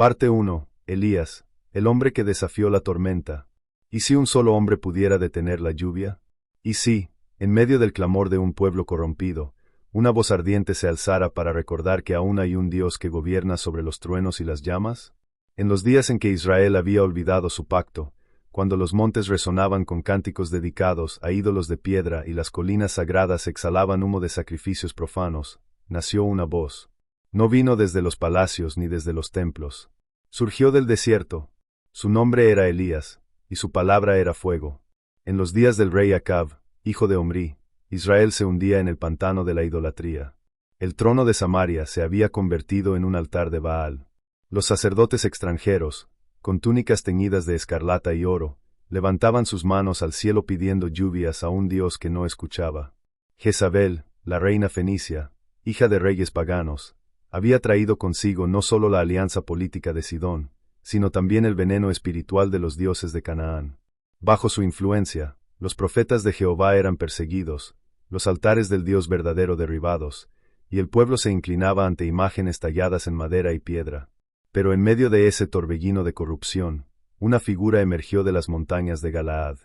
Parte 1. Elías, el hombre que desafió la tormenta. ¿Y si un solo hombre pudiera detener la lluvia? ¿Y si, en medio del clamor de un pueblo corrompido, una voz ardiente se alzara para recordar que aún hay un Dios que gobierna sobre los truenos y las llamas? En los días en que Israel había olvidado su pacto, cuando los montes resonaban con cánticos dedicados a ídolos de piedra y las colinas sagradas exhalaban humo de sacrificios profanos, nació una voz. No vino desde los palacios ni desde los templos. Surgió del desierto. Su nombre era Elías, y su palabra era fuego. En los días del rey Acab, hijo de Omri, Israel se hundía en el pantano de la idolatría. El trono de Samaria se había convertido en un altar de Baal. Los sacerdotes extranjeros, con túnicas teñidas de escarlata y oro, levantaban sus manos al cielo pidiendo lluvias a un Dios que no escuchaba. Jezabel, la reina fenicia, hija de reyes paganos, había traído consigo no solo la alianza política de Sidón, sino también el veneno espiritual de los dioses de Canaán. Bajo su influencia, los profetas de Jehová eran perseguidos, los altares del Dios verdadero derribados, y el pueblo se inclinaba ante imágenes talladas en madera y piedra. Pero en medio de ese torbellino de corrupción, una figura emergió de las montañas de Galaad.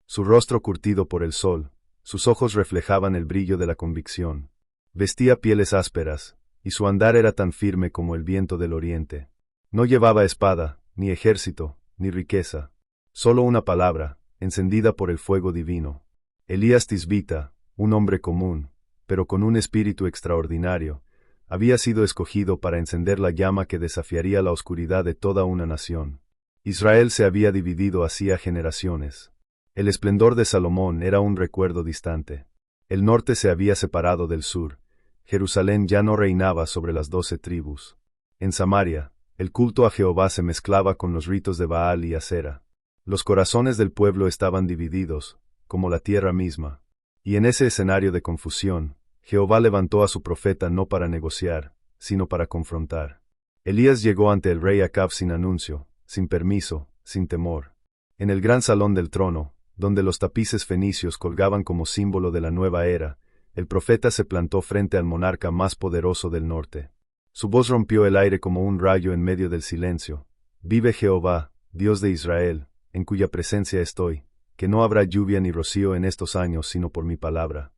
Su rostro curtido por el sol, sus ojos reflejaban el brillo de la convicción. Vestía pieles ásperas, y su andar era tan firme como el viento del oriente. No llevaba espada, ni ejército, ni riqueza. Solo una palabra, encendida por el fuego divino. Elías Tisbita, un hombre común, pero con un espíritu extraordinario, había sido escogido para encender la llama que desafiaría la oscuridad de toda una nación. Israel se había dividido hacía generaciones. El esplendor de Salomón era un recuerdo distante. El norte se había separado del sur. Jerusalén ya no reinaba sobre las 12 tribus. En Samaria, el culto a Jehová se mezclaba con los ritos de Baal y Asera. Los corazones del pueblo estaban divididos, como la tierra misma. Y en ese escenario de confusión, Jehová levantó a su profeta no para negociar, sino para confrontar. Elías llegó ante el rey Acab sin anuncio, sin permiso, sin temor. En el gran salón del trono, donde los tapices fenicios colgaban como símbolo de la nueva era, el profeta se plantó frente al monarca más poderoso del norte. Su voz rompió el aire como un rayo en medio del silencio. Vive Jehová, Dios de Israel, en cuya presencia estoy, que no habrá lluvia ni rocío en estos años sino por mi palabra.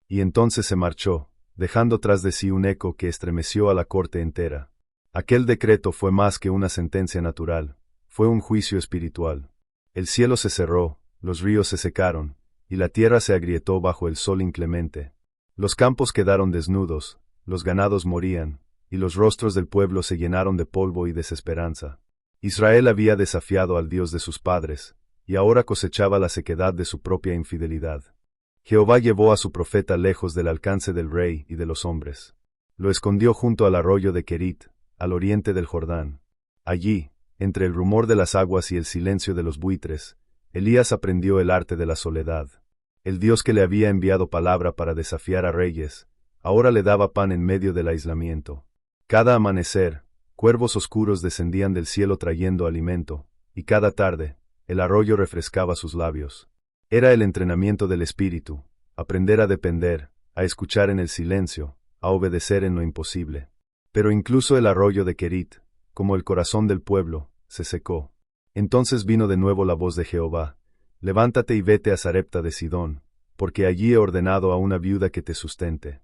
Y entonces se marchó, dejando tras de sí un eco que estremeció a la corte entera. Aquel decreto fue más que una sentencia natural, fue un juicio espiritual. El cielo se cerró, los ríos se secaron, y la tierra se agrietó bajo el sol inclemente. Los campos quedaron desnudos, los ganados morían, y los rostros del pueblo se llenaron de polvo y desesperanza. Israel había desafiado al Dios de sus padres, y ahora cosechaba la sequedad de su propia infidelidad. Jehová llevó a su profeta lejos del alcance del rey y de los hombres. Lo escondió junto al arroyo de Kerit, al oriente del Jordán. Allí, entre el rumor de las aguas y el silencio de los buitres, Elías aprendió el arte de la soledad. El Dios que le había enviado palabra para desafiar a reyes, ahora le daba pan en medio del aislamiento. Cada amanecer, cuervos oscuros descendían del cielo trayendo alimento, y cada tarde, el arroyo refrescaba sus labios. Era el entrenamiento del espíritu, aprender a depender, a escuchar en el silencio, a obedecer en lo imposible. Pero incluso el arroyo de Kerit, como el corazón del pueblo, se secó. Entonces vino de nuevo la voz de Jehová: levántate y vete a Sarepta de Sidón, porque allí he ordenado a una viuda que te sustente.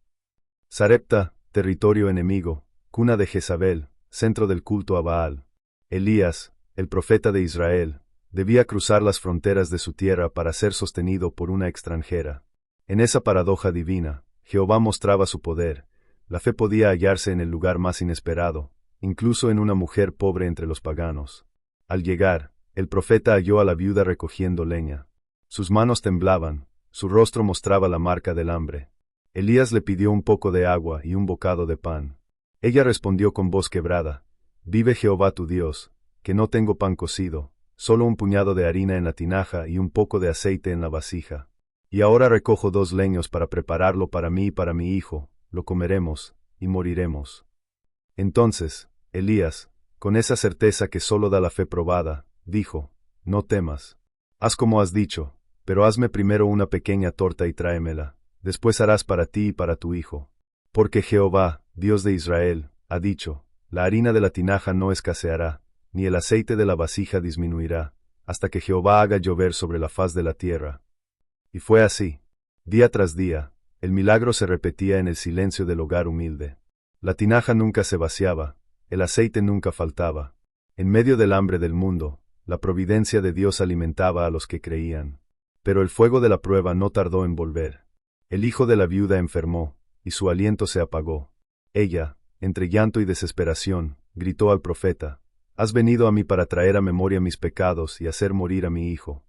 Sarepta, territorio enemigo, cuna de Jezabel, centro del culto a Baal. Elías, el profeta de Israel, debía cruzar las fronteras de su tierra para ser sostenido por una extranjera. En esa paradoja divina, Jehová mostraba su poder. La fe podía hallarse en el lugar más inesperado, incluso en una mujer pobre entre los paganos. Al llegar, el profeta halló a la viuda recogiendo leña. Sus manos temblaban, su rostro mostraba la marca del hambre. Elías le pidió un poco de agua y un bocado de pan. Ella respondió con voz quebrada: vive Jehová tu Dios, que no tengo pan cocido, solo un puñado de harina en la tinaja y un poco de aceite en la vasija. Y ahora recojo 2 leños para prepararlo para mí y para mi hijo, lo comeremos, y moriremos. Entonces, Elías, con esa certeza que solo da la fe probada, dijo: no temas. Haz como has dicho, pero hazme primero una pequeña torta y tráemela, después harás para ti y para tu hijo. Porque Jehová, Dios de Israel, ha dicho: la harina de la tinaja no escaseará, ni el aceite de la vasija disminuirá, hasta que Jehová haga llover sobre la faz de la tierra. Y fue así. Día tras día, el milagro se repetía en el silencio del hogar humilde. La tinaja nunca se vaciaba, el aceite nunca faltaba. En medio del hambre del mundo, la providencia de Dios alimentaba a los que creían. Pero el fuego de la prueba no tardó en volver. El hijo de la viuda enfermó, y su aliento se apagó. Ella, entre llanto y desesperación, gritó al profeta: «Has venido a mí para traer a memoria mis pecados y hacer morir a mi hijo».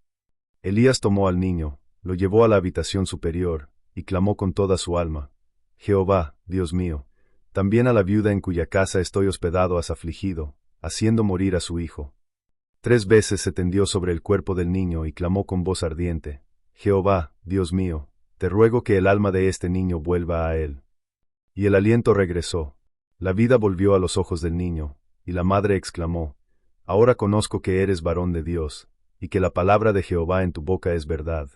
Elías tomó al niño, lo llevó a la habitación superior, y clamó con toda su alma: «Jehová, Dios mío, también a la viuda en cuya casa estoy hospedado has afligido, haciendo morir a su hijo». 3 veces se tendió sobre el cuerpo del niño y clamó con voz ardiente: «Jehová, Dios mío, te ruego que el alma de este niño vuelva a él». Y el aliento regresó. La vida volvió a los ojos del niño, y la madre exclamó: «Ahora conozco que eres varón de Dios, y que la palabra de Jehová en tu boca es verdad».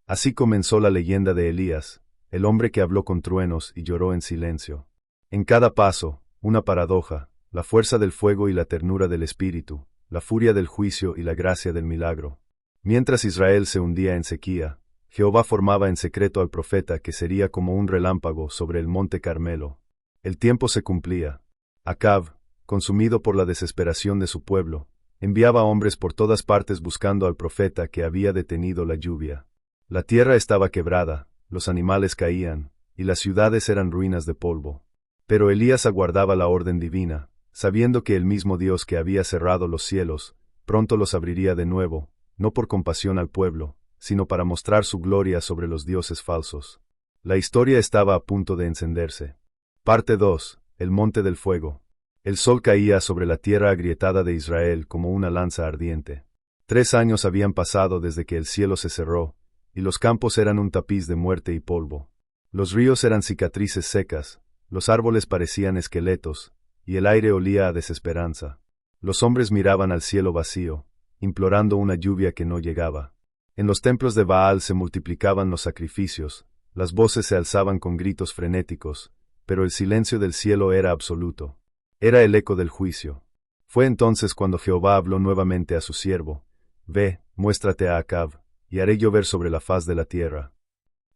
Así comenzó la leyenda de Elías, el hombre que habló con truenos y lloró en silencio. En cada paso, una paradoja: la fuerza del fuego y la ternura del espíritu, la furia del juicio y la gracia del milagro. Mientras Israel se hundía en sequía, Jehová formaba en secreto al profeta que sería como un relámpago sobre el monte Carmelo. El tiempo se cumplía. Acab, consumido por la desesperación de su pueblo, enviaba hombres por todas partes buscando al profeta que había detenido la lluvia. La tierra estaba quebrada, los animales caían, y las ciudades eran ruinas de polvo. Pero Elías aguardaba la orden divina, sabiendo que el mismo Dios que había cerrado los cielos, pronto los abriría de nuevo, no por compasión al pueblo, sino para mostrar su gloria sobre los dioses falsos. La historia estaba a punto de encenderse. Parte 2. El monte del fuego. El sol caía sobre la tierra agrietada de Israel como una lanza ardiente. 3 años habían pasado desde que el cielo se cerró, y los campos eran un tapiz de muerte y polvo. Los ríos eran cicatrices secas, los árboles parecían esqueletos, y el aire olía a desesperanza. Los hombres miraban al cielo vacío, implorando una lluvia que no llegaba. En los templos de Baal se multiplicaban los sacrificios, las voces se alzaban con gritos frenéticos, pero el silencio del cielo era absoluto. Era el eco del juicio. Fue entonces cuando Jehová habló nuevamente a su siervo: «Ve, muéstrate a Acab, y haré llover sobre la faz de la tierra».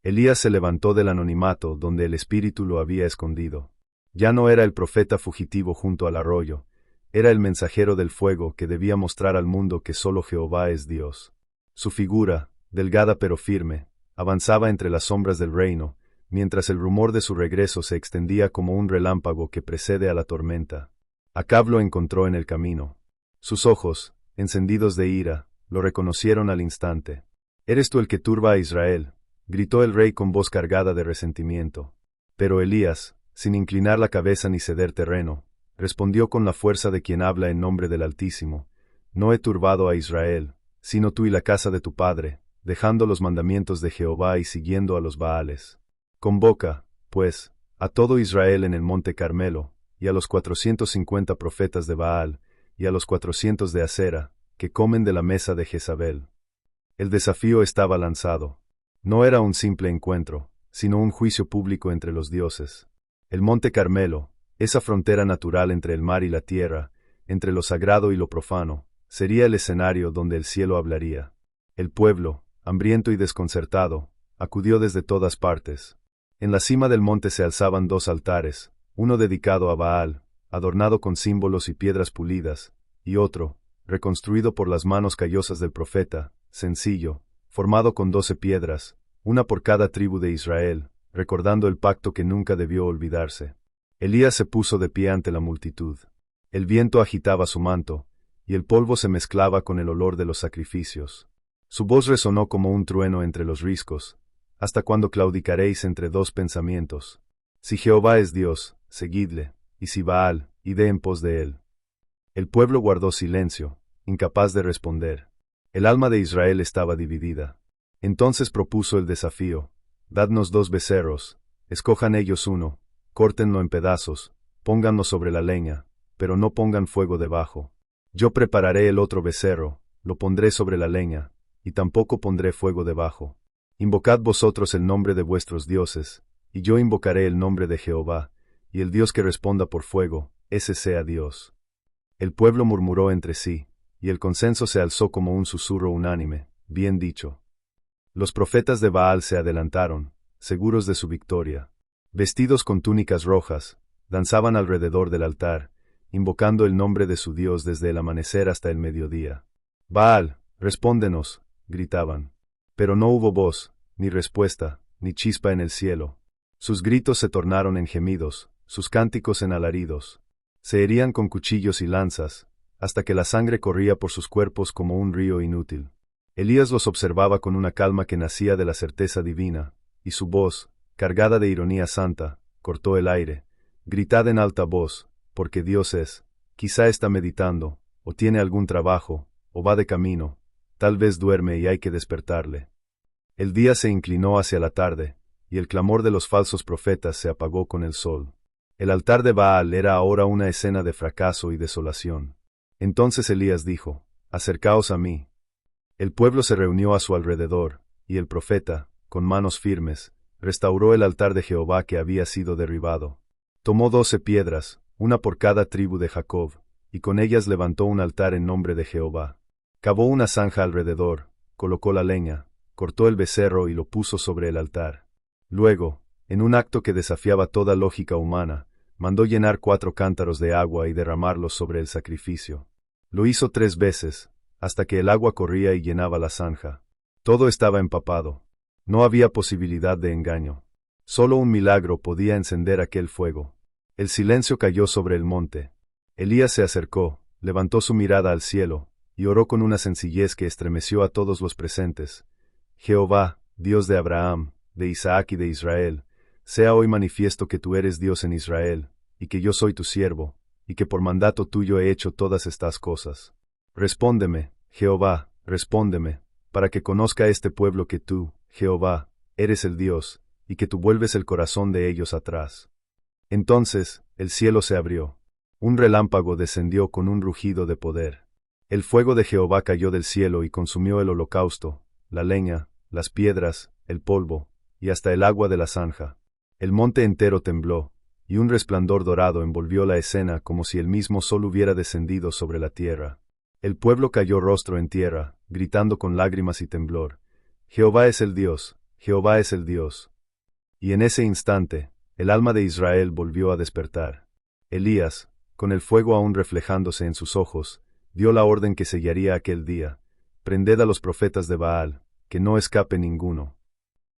Elías se levantó del anonimato donde el espíritu lo había escondido. Ya no era el profeta fugitivo junto al arroyo, era el mensajero del fuego que debía mostrar al mundo que solo Jehová es Dios. Su figura, delgada pero firme, avanzaba entre las sombras del reino, mientras el rumor de su regreso se extendía como un relámpago que precede a la tormenta. Acab lo encontró en el camino. Sus ojos, encendidos de ira, lo reconocieron al instante. «¿Eres tú el que turba a Israel?», gritó el rey con voz cargada de resentimiento. Pero Elías, sin inclinar la cabeza ni ceder terreno, respondió con la fuerza de quien habla en nombre del Altísimo: «No he turbado a Israel, sino tú y la casa de tu padre, dejando los mandamientos de Jehová y siguiendo a los Baales. Convoca, pues, a todo Israel en el monte Carmelo, y a los 450 profetas de Baal, y a los 400 de Acera, que comen de la mesa de Jezabel». El desafío estaba lanzado. No era un simple encuentro, sino un juicio público entre los dioses. El monte Carmelo, esa frontera natural entre el mar y la tierra, entre lo sagrado y lo profano, sería el escenario donde el cielo hablaría. El pueblo, hambriento y desconcertado, acudió desde todas partes. En la cima del monte se alzaban 2 altares, uno dedicado a Baal, adornado con símbolos y piedras pulidas, y otro, reconstruido por las manos callosas del profeta, sencillo, formado con 12 piedras, una por cada tribu de Israel, recordando el pacto que nunca debió olvidarse. Elías se puso de pie ante la multitud. El viento agitaba su manto, y el polvo se mezclaba con el olor de los sacrificios. Su voz resonó como un trueno entre los riscos: «¿Hasta cuándo claudicaréis entre 2 pensamientos? Si Jehová es Dios, seguidle, y si Baal, id en pos de él». El pueblo guardó silencio, incapaz de responder. El alma de Israel estaba dividida. Entonces propuso el desafío: «Dadnos 2 becerros, escojan ellos uno, córtenlo en pedazos, pónganlo sobre la leña, pero no pongan fuego debajo. Yo prepararé el otro becerro, lo pondré sobre la leña, y tampoco pondré fuego debajo. Invocad vosotros el nombre de vuestros dioses, y yo invocaré el nombre de Jehová, y el Dios que responda por fuego, ese sea Dios. El pueblo murmuró entre sí, y el consenso se alzó como un susurro unánime, bien dicho. Los profetas de Baal se adelantaron, seguros de su victoria. Vestidos con túnicas rojas, danzaban alrededor del altar, invocando el nombre de su Dios desde el amanecer hasta el mediodía. Baal, respóndenos, gritaban. Pero no hubo voz, ni respuesta, ni chispa en el cielo. Sus gritos se tornaron en gemidos, sus cánticos en alaridos. Se herían con cuchillos y lanzas, hasta que la sangre corría por sus cuerpos como un río inútil. Elías los observaba con una calma que nacía de la certeza divina, y su voz, cargada de ironía santa, cortó el aire. Gritad en alta voz, porque Dios es, quizá está meditando, o tiene algún trabajo, o va de camino, tal vez duerme y hay que despertarle. El día se inclinó hacia la tarde, y el clamor de los falsos profetas se apagó con el sol. El altar de Baal era ahora una escena de fracaso y desolación. Entonces Elías dijo, acercaos a mí. El pueblo se reunió a su alrededor, y el profeta, con manos firmes, restauró el altar de Jehová que había sido derribado. Tomó 12 piedras, una por cada tribu de Jacob, y con ellas levantó un altar en nombre de Jehová. Cavó una zanja alrededor, colocó la leña, cortó el becerro y lo puso sobre el altar. Luego, en un acto que desafiaba toda lógica humana, mandó llenar 4 cántaros de agua y derramarlos sobre el sacrificio. Lo hizo 3 veces, hasta que el agua corría y llenaba la zanja. Todo estaba empapado. No había posibilidad de engaño. Solo un milagro podía encender aquel fuego. El silencio cayó sobre el monte. Elías se acercó, levantó su mirada al cielo, y oró con una sencillez que estremeció a todos los presentes. Jehová, Dios de Abraham, de Isaac y de Israel, sea hoy manifiesto que tú eres Dios en Israel, y que yo soy tu siervo, y que por mandato tuyo he hecho todas estas cosas. Respóndeme, Jehová, respóndeme, para que conozca este pueblo que tú, Jehová, eres el Dios, y que tú vuelves el corazón de ellos atrás. Entonces, el cielo se abrió. Un relámpago descendió con un rugido de poder. El fuego de Jehová cayó del cielo y consumió el holocausto, la leña, las piedras, el polvo, y hasta el agua de la zanja. El monte entero tembló, y un resplandor dorado envolvió la escena como si el mismo sol hubiera descendido sobre la tierra. El pueblo cayó rostro en tierra, gritando con lágrimas y temblor. Jehová es el Dios, Jehová es el Dios. Y en ese instante, el alma de Israel volvió a despertar. Elías, con el fuego aún reflejándose en sus ojos, dio la orden que sellaría aquel día. Prended a los profetas de Baal, que no escape ninguno.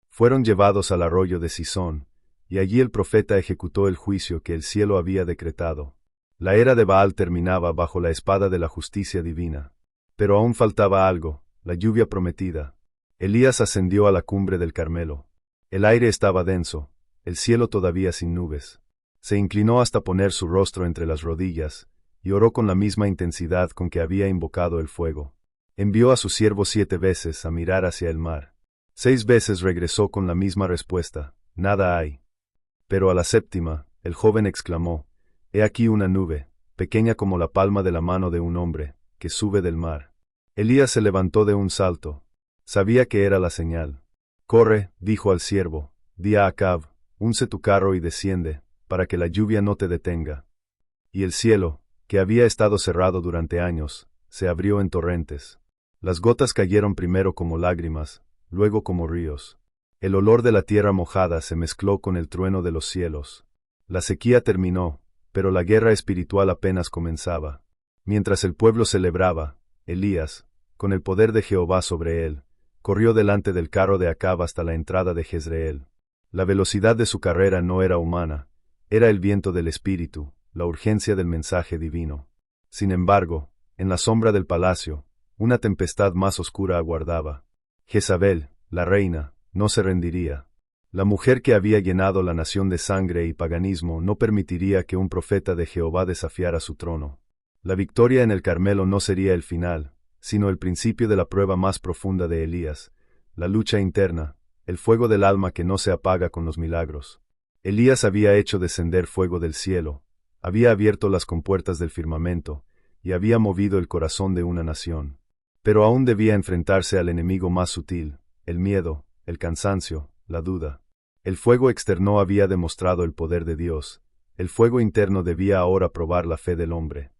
Fueron llevados al arroyo de Sisón, y allí el profeta ejecutó el juicio que el cielo había decretado. La era de Baal terminaba bajo la espada de la justicia divina. Pero aún faltaba algo, la lluvia prometida. Elías ascendió a la cumbre del Carmelo. El aire estaba denso, el cielo todavía sin nubes. Se inclinó hasta poner su rostro entre las rodillas, y oró con la misma intensidad con que había invocado el fuego. Envió a su siervo 7 veces a mirar hacia el mar. 6 veces regresó con la misma respuesta, nada hay. Pero a la 7ª, el joven exclamó, he aquí una nube, pequeña como la palma de la mano de un hombre, que sube del mar. Elías se levantó de un salto. Sabía que era la señal. Corre, dijo al siervo, di a Acab, unce tu carro y desciende, para que la lluvia no te detenga. Y el cielo, que había estado cerrado durante años, se abrió en torrentes. Las gotas cayeron primero como lágrimas, luego como ríos. El olor de la tierra mojada se mezcló con el trueno de los cielos. La sequía terminó, pero la guerra espiritual apenas comenzaba. Mientras el pueblo celebraba, Elías, con el poder de Jehová sobre él, corrió delante del carro de Acab hasta la entrada de Jezreel. La velocidad de su carrera no era humana, era el viento del espíritu, la urgencia del mensaje divino. Sin embargo, en la sombra del palacio, una tempestad más oscura aguardaba. Jezabel, la reina, no se rendiría. La mujer que había llenado la nación de sangre y paganismo no permitiría que un profeta de Jehová desafiara su trono. La victoria en el Carmelo no sería el final, sino el principio de la prueba más profunda de Elías, la lucha interna, el fuego del alma que no se apaga con los milagros. Elías había hecho descender fuego del cielo, había abierto las compuertas del firmamento, y había movido el corazón de una nación. Pero aún debía enfrentarse al enemigo más sutil, el miedo, el cansancio, la duda. El fuego externo había demostrado el poder de Dios, el fuego interno debía ahora probar la fe del hombre.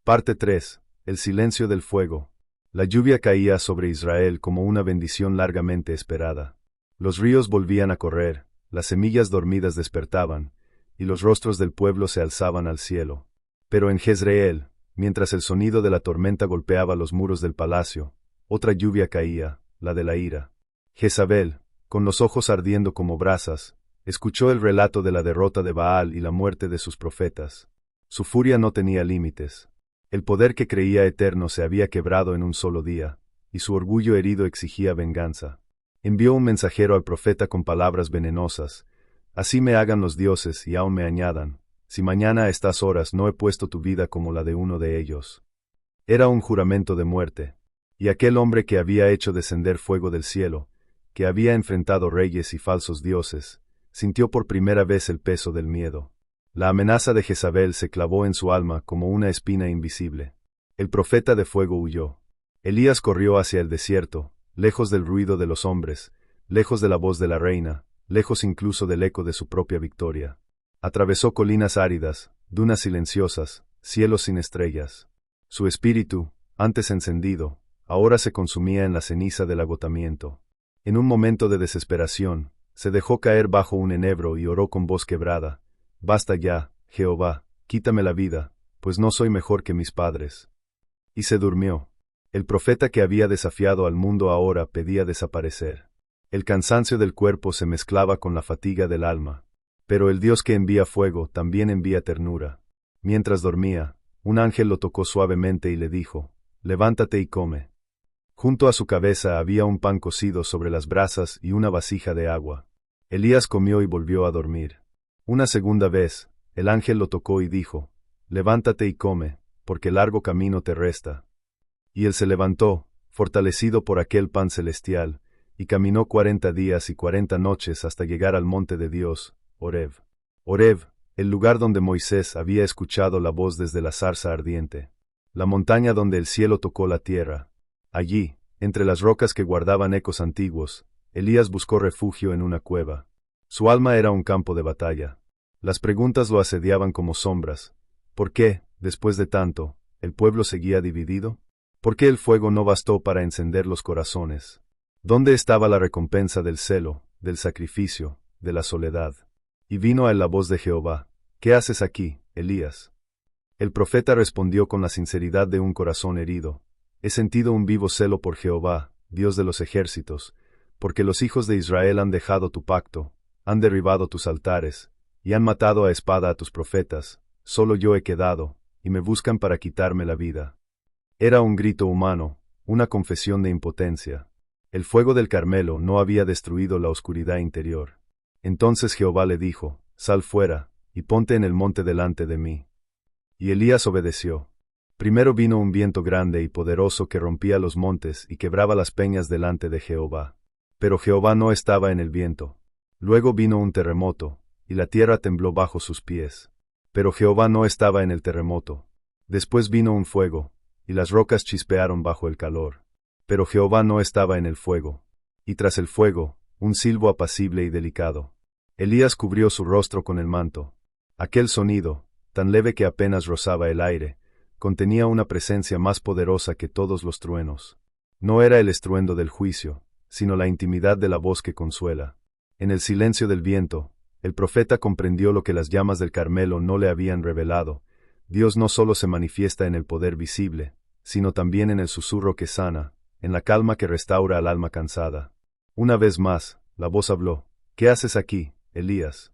Parte 3. El silencio del fuego. La lluvia caía sobre Israel como una bendición largamente esperada. Los ríos volvían a correr, las semillas dormidas despertaban, y los rostros del pueblo se alzaban al cielo. Pero en Jezreel, mientras el sonido de la tormenta golpeaba los muros del palacio, otra lluvia caía, la de la ira. Jezabel, con los ojos ardiendo como brasas, escuchó el relato de la derrota de Baal y la muerte de sus profetas. Su furia no tenía límites. El poder que creía eterno se había quebrado en un solo día, y su orgullo herido exigía venganza. Envió un mensajero al profeta con palabras venenosas: «Así me hagan los dioses y aún me añadan, si mañana a estas horas no he puesto tu vida como la de uno de ellos». Era un juramento de muerte. Y aquel hombre que había hecho descender fuego del cielo, que había enfrentado reyes y falsos dioses, sintió por primera vez el peso del miedo. La amenaza de Jezabel se clavó en su alma como una espina invisible. El profeta de fuego huyó. Elías corrió hacia el desierto, lejos del ruido de los hombres, lejos de la voz de la reina, lejos incluso del eco de su propia victoria. Atravesó colinas áridas, dunas silenciosas, cielos sin estrellas. Su espíritu, antes encendido, ahora se consumía en la ceniza del agotamiento. En un momento de desesperación, se dejó caer bajo un enebro y oró con voz quebrada: «Basta ya, Jehová, quítame la vida, pues no soy mejor que mis padres». Y se durmió. El profeta que había desafiado al mundo ahora pedía desaparecer. El cansancio del cuerpo se mezclaba con la fatiga del alma. Pero el Dios que envía fuego también envía ternura. Mientras dormía, un ángel lo tocó suavemente y le dijo: «Levántate y come». Junto a su cabeza había un pan cocido sobre las brasas y una vasija de agua. Elías comió y volvió a dormir. Una segunda vez, el ángel lo tocó y dijo: «Levántate y come, porque largo camino te resta». Y él se levantó, fortalecido por aquel pan celestial, y caminó 40 días y 40 noches hasta llegar al monte de Dios, Horeb. Horeb, el lugar donde Moisés había escuchado la voz desde la zarza ardiente. La montaña donde el cielo tocó la tierra. Allí, entre las rocas que guardaban ecos antiguos, Elías buscó refugio en una cueva. Su alma era un campo de batalla. Las preguntas lo asediaban como sombras. ¿Por qué, después de tanto, el pueblo seguía dividido? ¿Por qué el fuego no bastó para encender los corazones? ¿Dónde estaba la recompensa del celo, del sacrificio, de la soledad? Y vino a él la voz de Jehová: «¿Qué haces aquí, Elías?». El profeta respondió con la sinceridad de un corazón herido: «He sentido un vivo celo por Jehová, Dios de los ejércitos, porque los hijos de Israel han dejado tu pacto, han derribado tus altares, y han matado a espada a tus profetas. Solo yo he quedado, y me buscan para quitarme la vida». Era un grito humano, una confesión de impotencia. El fuego del Carmelo no había destruido la oscuridad interior. Entonces Jehová le dijo: «Sal fuera, y ponte en el monte delante de mí». Y Elías obedeció. Primero vino un viento grande y poderoso que rompía los montes y quebraba las peñas delante de Jehová. Pero Jehová no estaba en el viento. Luego vino un terremoto, y la tierra tembló bajo sus pies. Pero Jehová no estaba en el terremoto. Después vino un fuego, y las rocas chispearon bajo el calor. Pero Jehová no estaba en el fuego. Y tras el fuego, un silbo apacible y delicado. Elías cubrió su rostro con el manto. Aquel sonido, tan leve que apenas rozaba el aire, contenía una presencia más poderosa que todos los truenos. No era el estruendo del juicio, sino la intimidad de la voz que consuela. En el silencio del viento, el profeta comprendió lo que las llamas del Carmelo no le habían revelado. Dios no solo se manifiesta en el poder visible, sino también en el susurro que sana, en la calma que restaura al alma cansada. Una vez más, la voz habló: «¿Qué haces aquí, Elías?».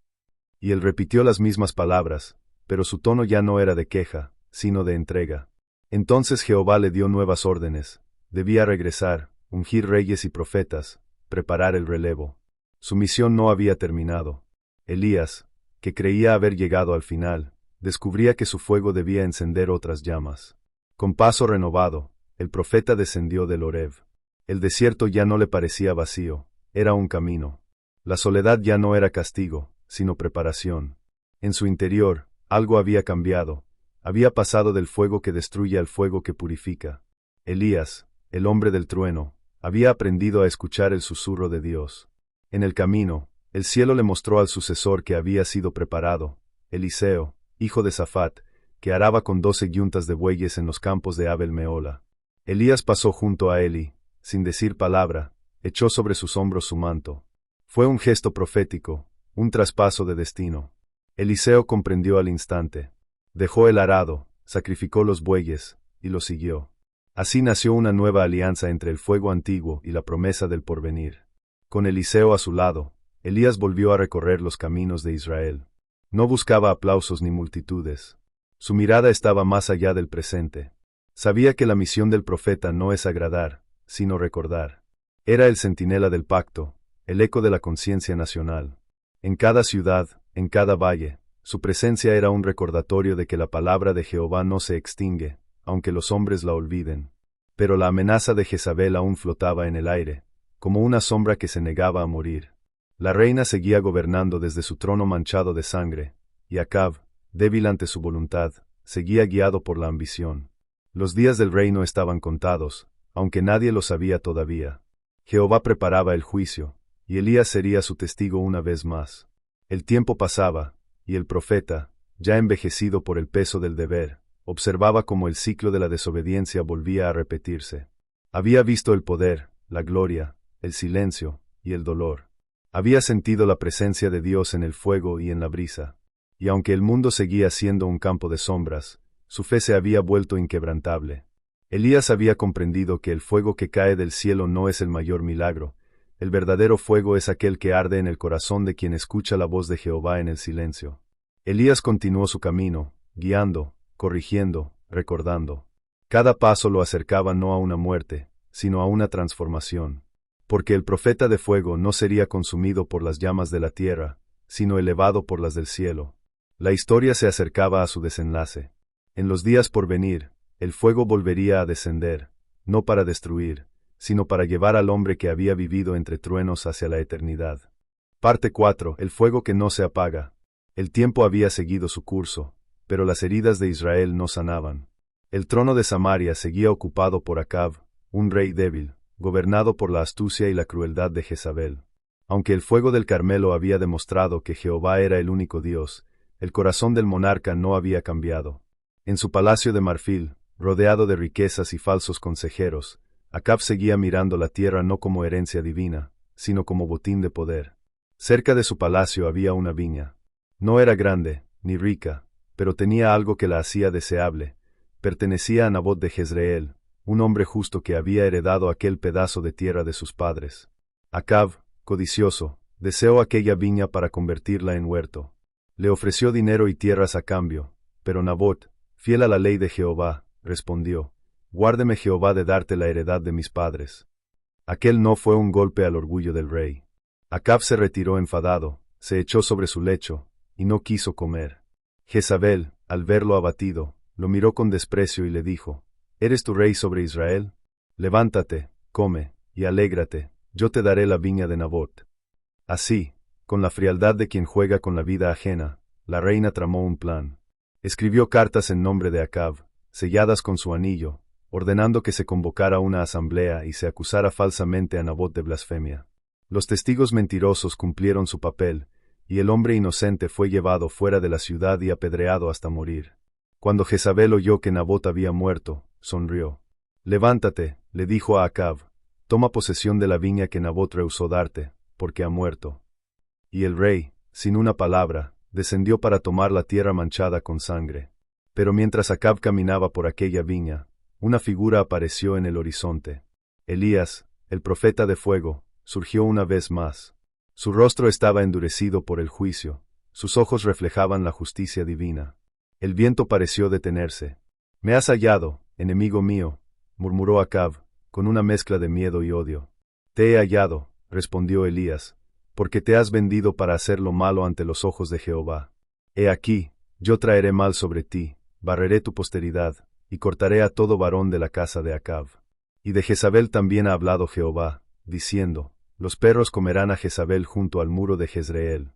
Y él repitió las mismas palabras, pero su tono ya no era de queja, sino de entrega. Entonces Jehová le dio nuevas órdenes. Debía regresar, ungir reyes y profetas, preparar el relevo. Su misión no había terminado. Elías, que creía haber llegado al final, descubría que su fuego debía encender otras llamas. Con paso renovado, el profeta descendió del Horeb. El desierto ya no le parecía vacío, era un camino. La soledad ya no era castigo, sino preparación. En su interior, algo había cambiado. Había pasado del fuego que destruye al fuego que purifica. Elías, el hombre del trueno, había aprendido a escuchar el susurro de Dios. En el camino, el cielo le mostró al sucesor que había sido preparado, Eliseo, hijo de Safat, que araba con 12 yuntas de bueyes en los campos de Abel Meola. Elías pasó junto a Eli, sin decir palabra, echó sobre sus hombros su manto. Fue un gesto profético, un traspaso de destino. Eliseo comprendió al instante. Dejó el arado, sacrificó los bueyes, y lo siguió. Así nació una nueva alianza entre el fuego antiguo y la promesa del porvenir. Con Eliseo a su lado, Elías volvió a recorrer los caminos de Israel. No buscaba aplausos ni multitudes. Su mirada estaba más allá del presente. Sabía que la misión del profeta no es agradar, sino recordar. Era el centinela del pacto, el eco de la conciencia nacional. En cada ciudad, en cada valle, su presencia era un recordatorio de que la palabra de Jehová no se extingue, aunque los hombres la olviden. Pero la amenaza de Jezabel aún flotaba en el aire, como una sombra que se negaba a morir. La reina seguía gobernando desde su trono manchado de sangre, y Acab, débil ante su voluntad, seguía guiado por la ambición. Los días del reino estaban contados, aunque nadie lo sabía todavía. Jehová preparaba el juicio, y Elías sería su testigo una vez más. El tiempo pasaba, y el profeta, ya envejecido por el peso del deber, observaba cómo el ciclo de la desobediencia volvía a repetirse. Había visto el poder, la gloria, el silencio, y el dolor. Había sentido la presencia de Dios en el fuego y en la brisa. Y aunque el mundo seguía siendo un campo de sombras, su fe se había vuelto inquebrantable. Elías había comprendido que el fuego que cae del cielo no es el mayor milagro. El verdadero fuego es aquel que arde en el corazón de quien escucha la voz de Jehová en el silencio. Elías continuó su camino, guiando, corrigiendo, recordando. Cada paso lo acercaba no a una muerte, sino a una transformación. Porque el profeta de fuego no sería consumido por las llamas de la tierra, sino elevado por las del cielo. La historia se acercaba a su desenlace. En los días por venir, el fuego volvería a descender, no para destruir, sino para llevar al hombre que había vivido entre truenos hacia la eternidad. Parte 4. El fuego que no se apaga. El tiempo había seguido su curso, pero las heridas de Israel no sanaban. El trono de Samaria seguía ocupado por Acab, un rey débil, gobernado por la astucia y la crueldad de Jezabel. Aunque el fuego del Carmelo había demostrado que Jehová era el único Dios, el corazón del monarca no había cambiado. En su palacio de marfil, rodeado de riquezas y falsos consejeros, Acab seguía mirando la tierra no como herencia divina, sino como botín de poder. Cerca de su palacio había una viña. No era grande, ni rica, pero tenía algo que la hacía deseable. Pertenecía a Nabot de Jezreel, un hombre justo que había heredado aquel pedazo de tierra de sus padres. Acab, codicioso, deseó aquella viña para convertirla en huerto. Le ofreció dinero y tierras a cambio, pero Nabot, fiel a la ley de Jehová, respondió: «Guárdeme Jehová de darte la heredad de mis padres». Aquel no fue un golpe al orgullo del rey. Acab se retiró enfadado, se echó sobre su lecho, y no quiso comer. Jezabel, al verlo abatido, lo miró con desprecio y le dijo: «¿Eres tu rey sobre Israel? Levántate, come, y alégrate, yo te daré la viña de Nabot». Así, con la frialdad de quien juega con la vida ajena, la reina tramó un plan. Escribió cartas en nombre de Acab, selladas con su anillo, ordenando que se convocara una asamblea y se acusara falsamente a Nabot de blasfemia. Los testigos mentirosos cumplieron su papel, y el hombre inocente fue llevado fuera de la ciudad y apedreado hasta morir. Cuando Jezabel oyó que Nabot había muerto, sonrió. «Levántate», le dijo a Acab, «toma posesión de la viña que Nabot rehusó darte, porque ha muerto». Y el rey, sin una palabra, descendió para tomar la tierra manchada con sangre. Pero mientras Acab caminaba por aquella viña, una figura apareció en el horizonte. Elías, el profeta de fuego, surgió una vez más. Su rostro estaba endurecido por el juicio, sus ojos reflejaban la justicia divina. El viento pareció detenerse. «Me has hallado, enemigo mío», murmuró Acab, con una mezcla de miedo y odio. «Te he hallado», respondió Elías, «porque te has vendido para hacer lo malo ante los ojos de Jehová. He aquí, yo traeré mal sobre ti, barreré tu posteridad, y cortaré a todo varón de la casa de Acab». Y de Jezabel también ha hablado Jehová, diciendo: «Los perros comerán a Jezabel junto al muro de Jezreel».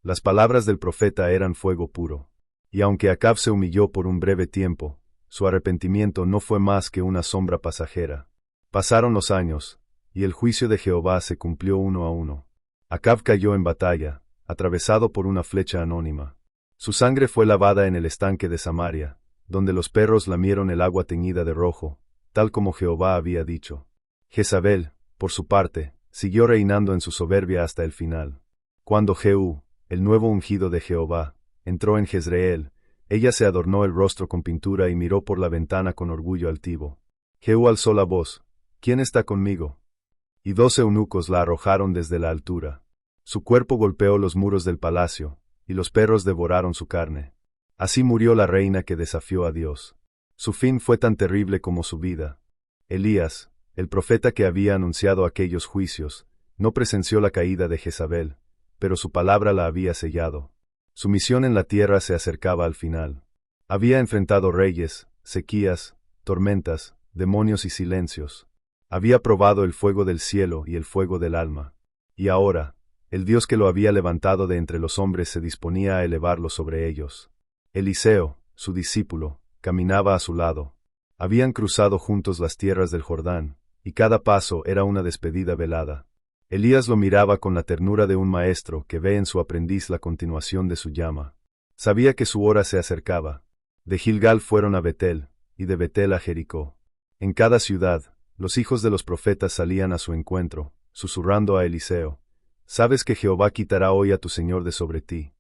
Las palabras del profeta eran fuego puro. Y aunque Acab se humilló por un breve tiempo, su arrepentimiento no fue más que una sombra pasajera. Pasaron los años, y el juicio de Jehová se cumplió uno a uno. Acab cayó en batalla, atravesado por una flecha anónima. Su sangre fue lavada en el estanque de Samaria, donde los perros lamieron el agua teñida de rojo, tal como Jehová había dicho. Jezabel, por su parte, siguió reinando en su soberbia hasta el final. Cuando Jehú, el nuevo ungido de Jehová, entró en Jezreel, ella se adornó el rostro con pintura y miró por la ventana con orgullo altivo. Jehú alzó la voz: ¿Quién está conmigo? Y 2 eunucos la arrojaron desde la altura. Su cuerpo golpeó los muros del palacio, y los perros devoraron su carne. Así murió la reina que desafió a Dios. Su fin fue tan terrible como su vida. Elías, el profeta que había anunciado aquellos juicios, no presenció la caída de Jezabel, pero su palabra la había sellado. Su misión en la tierra se acercaba al final. Había enfrentado reyes, sequías, tormentas, demonios y silencios. Había probado el fuego del cielo y el fuego del alma. Y ahora, el Dios que lo había levantado de entre los hombres se disponía a elevarlo sobre ellos. Eliseo, su discípulo, caminaba a su lado. Habían cruzado juntos las tierras del Jordán, y cada paso era una despedida velada. Elías lo miraba con la ternura de un maestro que ve en su aprendiz la continuación de su llama. Sabía que su hora se acercaba. De Gilgal fueron a Betel, y de Betel a Jericó. En cada ciudad, los hijos de los profetas salían a su encuentro, susurrando a Eliseo: «¿Sabes que Jehová quitará hoy a tu señor de sobre ti?»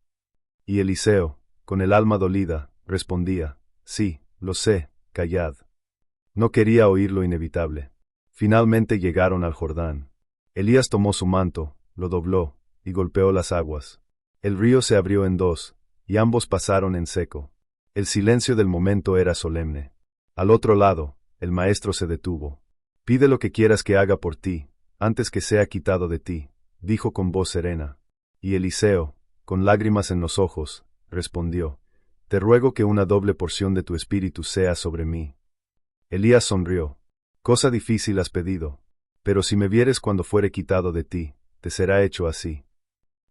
Y Eliseo, con el alma dolida, respondía: «Sí, lo sé, callad». No quería oír lo inevitable. Finalmente llegaron al Jordán. Elías tomó su manto, lo dobló, y golpeó las aguas. El río se abrió en 2, y ambos pasaron en seco. El silencio del momento era solemne. Al otro lado, el maestro se detuvo. «Pide lo que quieras que haga por ti, antes que sea quitado de ti», dijo con voz serena. Y Eliseo, con lágrimas en los ojos, respondió: «Te ruego que una doble porción de tu espíritu sea sobre mí». Elías sonrió. «Cosa difícil has pedido. Pero si me vieres cuando fuere quitado de ti, te será hecho así».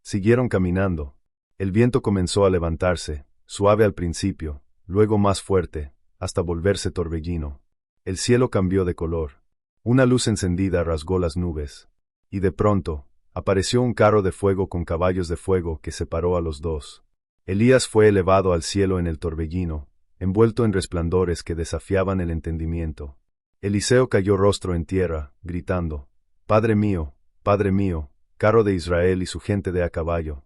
Siguieron caminando. El viento comenzó a levantarse, suave al principio, luego más fuerte, hasta volverse torbellino. El cielo cambió de color. Una luz encendida rasgó las nubes. Y de pronto, apareció un carro de fuego con caballos de fuego que separó a los dos. Elías fue elevado al cielo en el torbellino, envuelto en resplandores que desafiaban el entendimiento. Eliseo cayó rostro en tierra, gritando: Padre mío, carro de Israel y su gente de a caballo».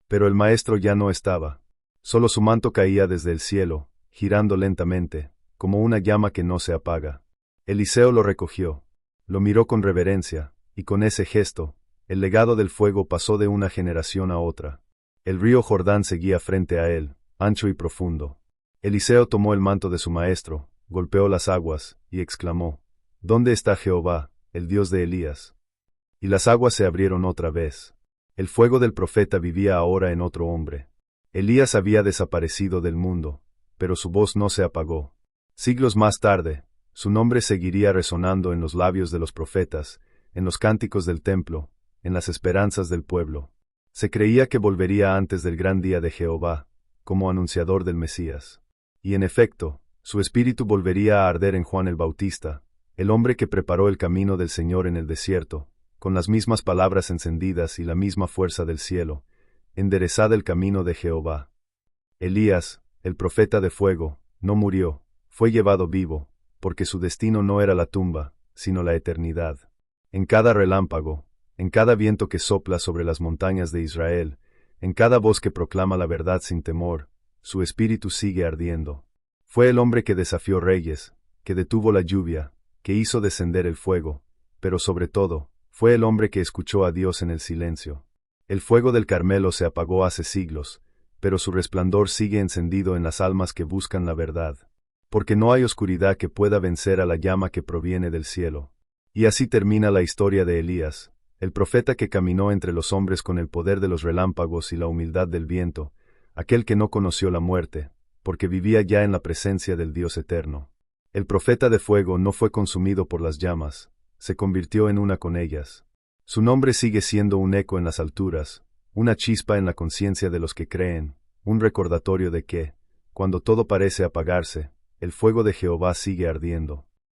Pero el maestro ya no estaba. Solo su manto caía desde el cielo, girando lentamente, como una llama que no se apaga. Eliseo lo recogió. Lo miró con reverencia, y con ese gesto, el legado del fuego pasó de una generación a otra. El río Jordán seguía frente a él, ancho y profundo. Eliseo tomó el manto de su maestro, golpeó las aguas, y exclamó: «¿Dónde está Jehová, el Dios de Elías?» Y las aguas se abrieron otra vez. El fuego del profeta vivía ahora en otro hombre. Elías había desaparecido del mundo, pero su voz no se apagó. Siglos más tarde, su nombre seguiría resonando en los labios de los profetas, en los cánticos del templo, en las esperanzas del pueblo. Se creía que volvería antes del gran día de Jehová, como anunciador del Mesías. Y en efecto, su espíritu volvería a arder en Juan el Bautista, el hombre que preparó el camino del Señor en el desierto, con las mismas palabras encendidas y la misma fuerza del cielo: «Enderezad el camino de Jehová». Elías, el profeta de fuego, no murió, fue llevado vivo, porque su destino no era la tumba, sino la eternidad. En cada relámpago, en cada viento que sopla sobre las montañas de Israel, en cada voz que proclama la verdad sin temor, su espíritu sigue ardiendo. Fue el hombre que desafió reyes, que detuvo la lluvia, que hizo descender el fuego, pero sobre todo, fue el hombre que escuchó a Dios en el silencio. El fuego del Carmelo se apagó hace siglos, pero su resplandor sigue encendido en las almas que buscan la verdad. Porque no hay oscuridad que pueda vencer a la llama que proviene del cielo. Y así termina la historia de Elías, el profeta que caminó entre los hombres con el poder de los relámpagos y la humildad del viento, aquel que no conoció la muerte, porque vivía ya en la presencia del Dios eterno. El profeta de fuego no fue consumido por las llamas, se convirtió en una con ellas. Su nombre sigue siendo un eco en las alturas, una chispa en la conciencia de los que creen, un recordatorio de que, cuando todo parece apagarse, el fuego de Jehová sigue ardiendo.